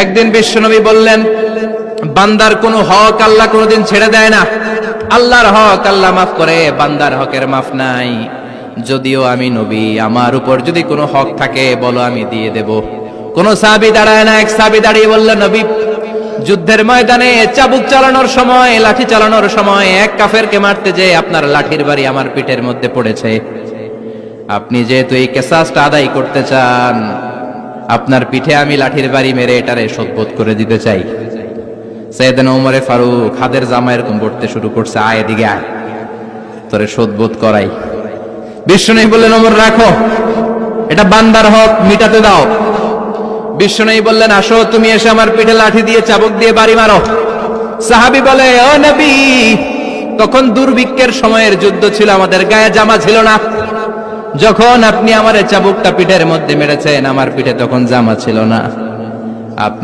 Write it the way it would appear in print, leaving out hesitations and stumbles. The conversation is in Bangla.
একদিন বিশ্বনবী বললেন, বান্দার কোনো হক আল্লাহ কোনোদিন ছেড়ে দেয় না। আল্লাহর হক আল্লাহ মাফ করে, বান্দার হকের মাফ নাই। যদিও আমি নবী, আমার উপর যদি কোনো হক থাকে বলো, আমি দিয়ে দেব। কোন সাহাবী দাঁড়ায় না। এক সাহাবী দাঁড়িয়ে বললেন, নবী, যুদ্ধের ময়দানে চাবুক চালানোর সময়, লাঠি চালানোর সময় এক কাফেরকে মারতে যে আপনার লাঠির বাড়ি আমার পিঠের মধ্যে পড়েছে। আপনি যেহেতু এই কিসাসটা আদায় করতে চান, আপনার পিঠে আমি লাঠির বাড়ি মেরে এটারে শোধবোধ করে দিতে চাই। সাইয়েদনা ওমরে ফারুক হাতের জামা এরকম পড়তে শুরু করছে, আয় এদিকে আয়, তোরে শোধবোধ করাই। বিশ্বনবী বললেন, ওমর রাখো, এটা বান্দার হক, মিটাতে দাও। বিশ্বনবী বললেন, আসো, তুমি এসে আমার পিঠে লাঠি দিয়ে চাবুক দিয়ে বাড়ি মারো। সাহাবী বলে, ও নবী, তখন দুর্ভিক্ষের সময়ের যুদ্ধ ছিল, আমাদের গায়ে জামা ছিল না। যখন আপনি আমার চাবুকটা পিঠের মধ্যে মেরেছেন, আমার পিঠে তখন জামা ছিল না।